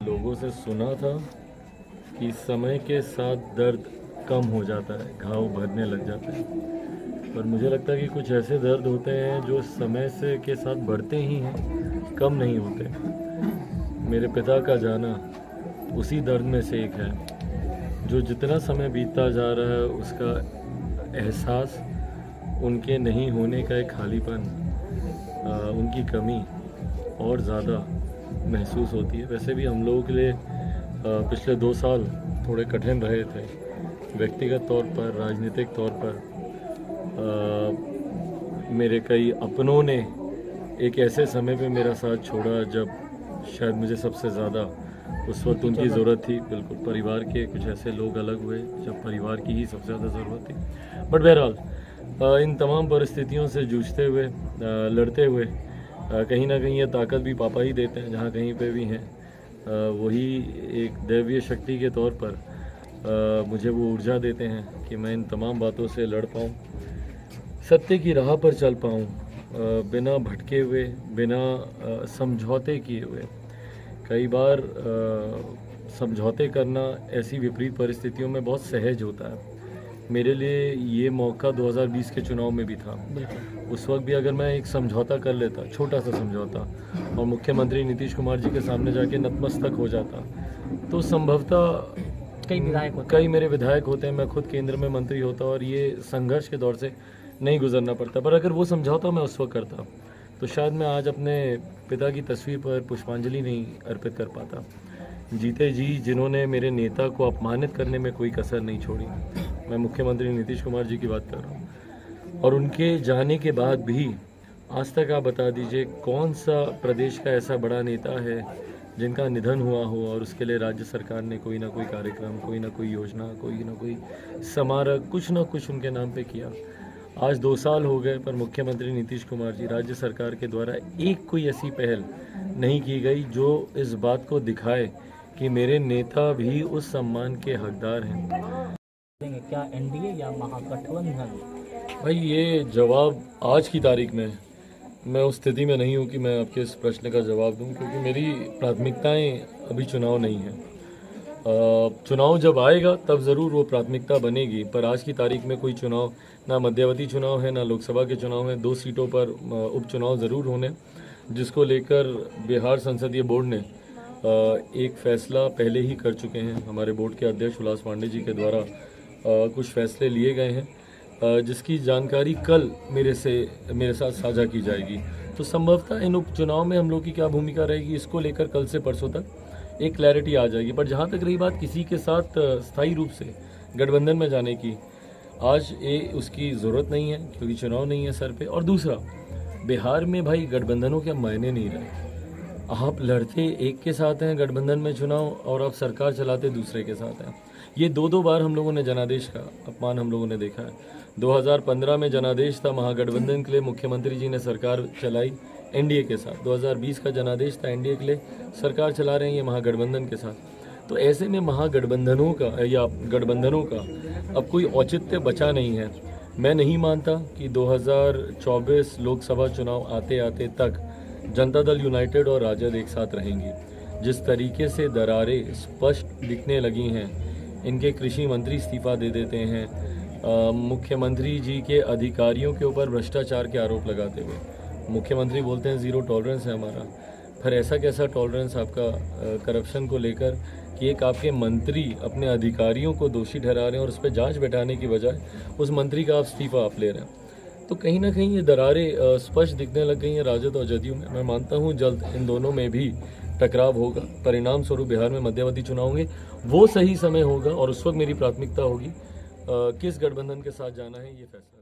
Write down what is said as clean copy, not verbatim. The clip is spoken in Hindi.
लोगों से सुना था कि समय के साथ दर्द कम हो जाता है, घाव भरने लग जाते हैं, पर मुझे लगता है कि कुछ ऐसे दर्द होते हैं जो समय से के साथ बढ़ते ही हैं, कम नहीं होते। मेरे पिता का जाना उसी दर्द में से एक है, जो जितना समय बीतता जा रहा है उसका एहसास, उनके नहीं होने का एक खालीपन, उनकी कमी और ज़्यादा महसूस होती है। वैसे भी हम लोगों के लिए पिछले 2 साल थोड़े कठिन रहे थे, व्यक्तिगत तौर पर, राजनीतिक तौर पर। मेरे कई अपनों ने एक ऐसे समय पे मेरा साथ छोड़ा जब शायद मुझे सबसे ज़्यादा उस वक्त उनकी ज़रूरत थी। बिल्कुल, परिवार के कुछ ऐसे लोग अलग हुए जब परिवार की ही सबसे ज़्यादा ज़रूरत थी। बट बहरहाल इन तमाम परिस्थितियों से जूझते हुए, लड़ते हुए, कहीं ना कहीं ये ताकत भी पापा ही देते हैं, जहाँ कहीं पे भी हैं। वही एक दैवीय शक्ति के तौर पर मुझे वो ऊर्जा देते हैं कि मैं इन तमाम बातों से लड़ पाऊँ, सत्य की राह पर चल पाऊँ, बिना भटके हुए, बिना समझौते किए हुए। कई बार समझौते करना ऐसी विपरीत परिस्थितियों में बहुत सहज होता है। मेरे लिए ये मौका 2020 के चुनाव में भी था। उस वक्त भी अगर मैं एक समझौता कर लेता, छोटा सा समझौता, और मुख्यमंत्री नीतीश कुमार जी के सामने जाके नतमस्तक हो जाता, तो संभवतः कई मेरे विधायक होते हैं, मैं खुद केंद्र में मंत्री होता और ये संघर्ष के दौर से नहीं गुजरना पड़ता। पर अगर वो समझौता मैं उस वक्त करता तो शायद मैं आज अपने पिता की तस्वीर पर पुष्पांजलि नहीं अर्पित कर पाता। जीते जी जिन्होंने मेरे नेता को अपमानित करने में कोई कसर नहीं छोड़ी, मैं मुख्यमंत्री नीतीश कुमार जी की बात कर रहा हूँ। और उनके जाने के बाद भी आज तक आप बता दीजिए कौन सा प्रदेश का ऐसा बड़ा नेता है जिनका निधन हुआ हो और उसके लिए राज्य सरकार ने कोई ना कोई कार्यक्रम, कोई ना कोई योजना, कोई ना कोई स्मारक, कुछ ना कुछ उनके नाम पे किया। आज 2 साल हो गए, पर मुख्यमंत्री नीतीश कुमार जी, राज्य सरकार के द्वारा एक कोई ऐसी पहल नहीं की गई जो इस बात को दिखाए कि मेरे नेता भी उस सम्मान के हकदार हैं। क्या एनडीए या महागठबंधन? भाई, ये जवाब आज की तारीख में मैं उस स्थिति में नहीं हूँ कि मैं आपके इस प्रश्न का जवाब दूँ, क्योंकि मेरी प्राथमिकताएं अभी चुनाव नहीं है। चुनाव जब आएगा तब ज़रूर वो प्राथमिकता बनेगी, पर आज की तारीख में कोई चुनाव, ना मध्यावधि चुनाव है, ना लोकसभा के चुनाव हैं। 2 सीटों पर उपचुनाव ज़रूर होने, जिसको लेकर बिहार संसदीय बोर्ड ने एक फ़ैसला पहले ही कर चुके हैं। हमारे बोर्ड के अध्यक्ष उल्लास पांडे जी के द्वारा कुछ फ़ैसले लिए गए हैं, जिसकी जानकारी कल मेरे साथ साझा की जाएगी। तो संभवतः इन उपचुनाव में हम लोग की क्या भूमिका रहेगी, इसको लेकर कल से परसों तक एक क्लैरिटी आ जाएगी। पर जहाँ तक रही बात किसी के साथ स्थायी रूप से गठबंधन में जाने की, आज उसकी ज़रूरत नहीं है, क्योंकि चुनाव नहीं है सर पे। और दूसरा, बिहार में भाई गठबंधनों के मायने नहीं रहे। आप लड़ते एक के साथ हैं गठबंधन में चुनाव, और आप सरकार चलाते दूसरे के साथ हैं। ये 2 बार हम लोगों ने जनादेश का अपमान हम लोगों ने देखा है। 2015 में जनादेश था महागठबंधन के लिए, मुख्यमंत्री जी ने सरकार चलाई एनडीए के साथ। 2020 का जनादेश था एनडीए के लिए, सरकार चला रहे हैं ये महागठबंधन के साथ। तो ऐसे में महागठबंधनों का या गठबंधनों का अब कोई औचित्य बचा नहीं है। मैं नहीं मानता कि 2024 लोकसभा चुनाव आते आते तक जनता दल यूनाइटेड और राजद एक साथ रहेंगी। जिस तरीके से दरारें स्पष्ट दिखने लगी हैं, इनके कृषि मंत्री इस्तीफा दे देते हैं, मुख्यमंत्री जी के अधिकारियों के ऊपर भ्रष्टाचार के आरोप लगाते हुए मुख्यमंत्री बोलते हैं 0 टॉलरेंस है हमारा। फिर ऐसा कैसा टॉलरेंस आपका करप्शन को लेकर कि एक आपके मंत्री अपने अधिकारियों को दोषी ठहरा रहे हैं और उस पर जांच बैठाने की बजाय उस मंत्री का आप इस्तीफा आप ले रहे हैं। तो कहीं ना कहीं ये दरारें स्पष्ट दिखने लग गई हैं राजद और जदयू में। मैं मानता हूँ जल्द इन दोनों में भी टकराव होगा। परिणाम स्वरूप बिहार में मध्यावधि चुनाव होंगे, वो सही समय होगा और उस वक्त मेरी प्राथमिकता होगी किस गठबंधन के साथ जाना है, ये फैसला।